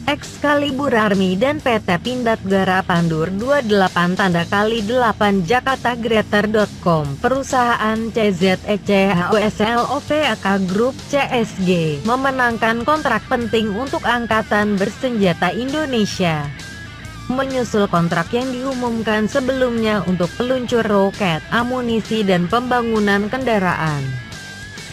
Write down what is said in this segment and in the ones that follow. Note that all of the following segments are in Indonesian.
Excalibur Army dan PT Pindad Gara Pandur 28 Jakarta Greater.com. Perusahaan CZECHOSLOVAK Group CSG memenangkan kontrak penting untuk Angkatan Bersenjata Indonesia. Menyusul kontrak yang diumumkan sebelumnya untuk peluncur roket, amunisi dan pembangunan kendaraan.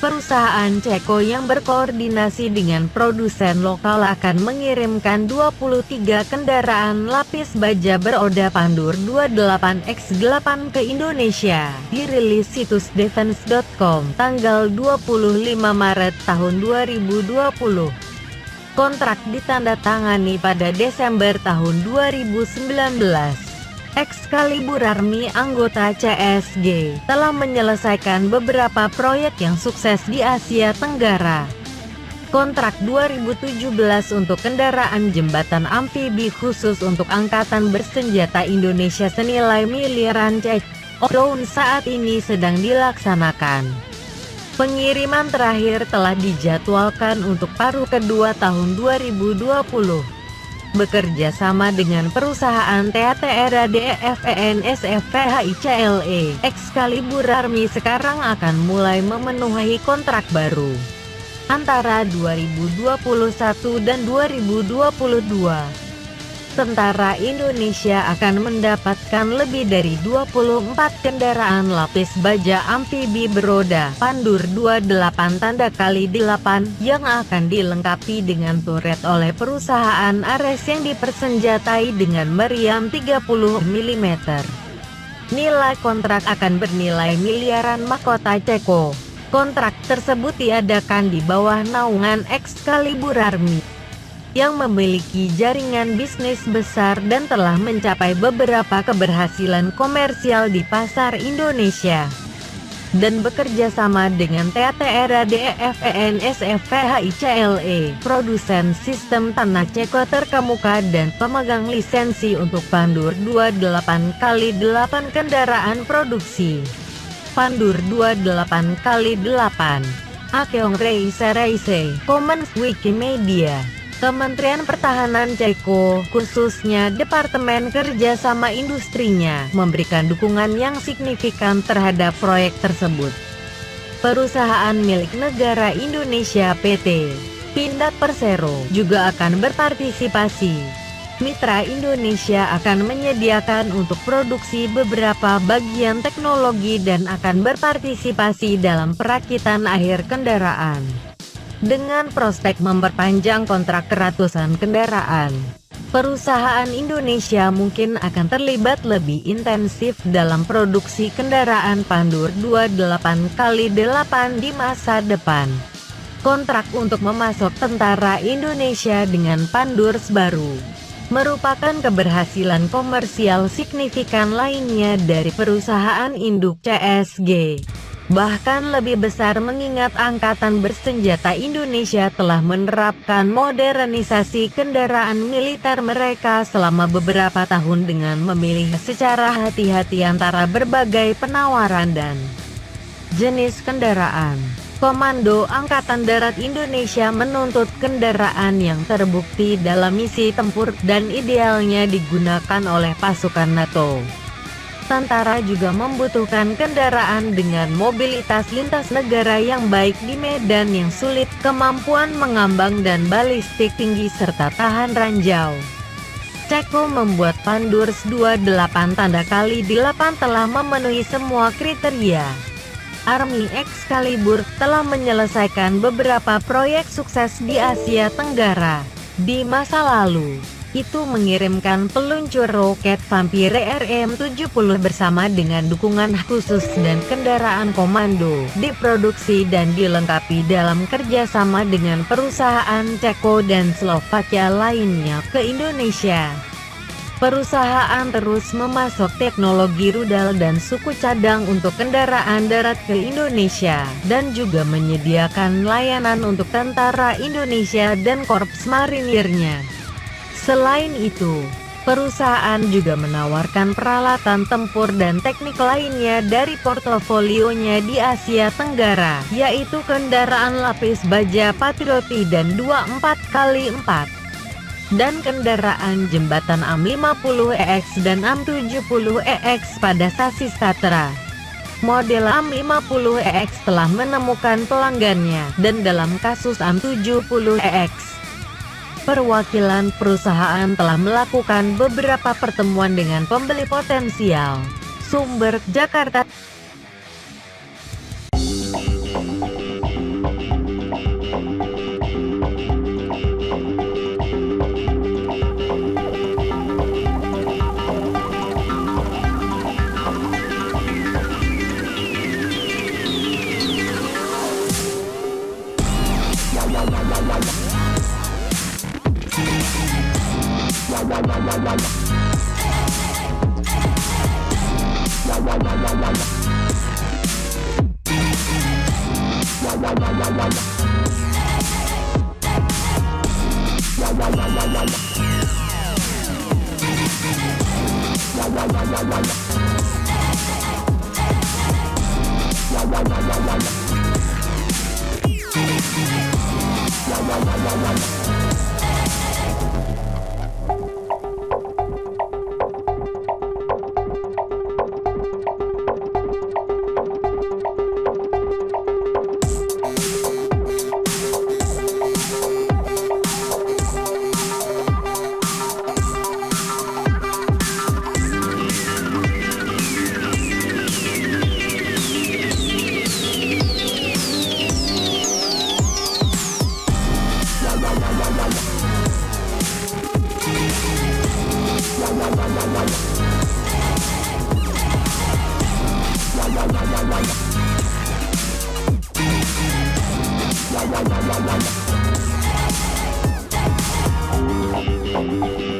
Perusahaan Ceko yang berkoordinasi dengan produsen lokal akan mengirimkan 23 kendaraan lapis baja beroda Pandur 28X8 ke Indonesia, dirilis situs defense.com tanggal 25 Maret tahun 2020. Kontrak ditandatangani pada Desember tahun 2019. Excalibur Army anggota CSG telah menyelesaikan beberapa proyek yang sukses di Asia Tenggara. Kontrak 2017 untuk kendaraan jembatan amfibi khusus untuk Angkatan Bersenjata Indonesia senilai miliaran CHF saat ini sedang dilaksanakan. Pengiriman terakhir telah dijadwalkan untuk paruh kedua tahun 2020. Bekerja sama dengan perusahaan TATRADEFENSFPHICLE, Excalibur Army sekarang akan mulai memenuhi kontrak baru antara 2021 dan 2022. Tentara Indonesia akan mendapatkan lebih dari 24 kendaraan lapis baja amfibi beroda Pandur 28x8 yang akan dilengkapi dengan turret oleh perusahaan Ares yang dipersenjatai dengan meriam 30 mm. Nilai kontrak akan bernilai miliaran mahkota Ceko. Kontrak tersebut diadakan di bawah naungan Excalibur Army yang memiliki jaringan bisnis besar dan telah mencapai beberapa keberhasilan komersial di pasar Indonesia, dan bekerja sama dengan TATRADEFENSFPHICLE, produsen sistem tanah Ceko terkemuka dan pemegang lisensi untuk Pandur 28x8 kendaraan produksi. Pandur 28x8 Akeong Reise Commons Wikimedia. Kementerian Pertahanan Ceko, khususnya Departemen Kerjasama Industrinya, memberikan dukungan yang signifikan terhadap proyek tersebut. Perusahaan milik negara Indonesia PT Pindad Persero juga akan berpartisipasi. Mitra Indonesia akan menyediakan untuk produksi beberapa bagian teknologi dan akan berpartisipasi dalam perakitan akhir kendaraan. Dengan prospek memperpanjang kontrak ratusan kendaraan, perusahaan Indonesia mungkin akan terlibat lebih intensif dalam produksi kendaraan Pandur 28x8 di masa depan. Kontrak untuk memasok tentara Indonesia dengan Pandurs baru merupakan keberhasilan komersial signifikan lainnya dari perusahaan induk CSG. Bahkan lebih besar mengingat Angkatan Bersenjata Indonesia telah menerapkan modernisasi kendaraan militer mereka selama beberapa tahun dengan memilih secara hati-hati antara berbagai penawaran dan jenis kendaraan. Komando Angkatan Darat Indonesia menuntut kendaraan yang terbukti dalam misi tempur dan idealnya digunakan oleh pasukan NATO. Tentara juga membutuhkan kendaraan dengan mobilitas lintas negara yang baik di medan yang sulit, kemampuan mengambang dan balistik tinggi serta tahan ranjau. Ceko membuat Pandurs 28x8 telah memenuhi semua kriteria. Army Excalibur telah menyelesaikan beberapa proyek sukses di Asia Tenggara di masa lalu. Itu mengirimkan peluncur roket Vampire RM-70 bersama dengan dukungan khusus dan kendaraan komando, diproduksi dan dilengkapi dalam kerjasama dengan perusahaan Ceko dan Slovakia lainnya ke Indonesia. Perusahaan terus memasok teknologi rudal dan suku cadang untuk kendaraan darat ke Indonesia, dan juga menyediakan layanan untuk tentara Indonesia dan korps marinirnya. Selain itu, perusahaan juga menawarkan peralatan tempur dan teknik lainnya dari portofolionya di Asia Tenggara, yaitu kendaraan lapis baja Patriot dan 24x4. dan kendaraan jembatan AM50EX dan AM70EX pada sasis Tatra. Model AM50EX telah menemukan pelanggannya, dan dalam kasus AM70EX, perwakilan perusahaan telah melakukan beberapa pertemuan dengan pembeli potensial. Sumber, Jakarta. Wow.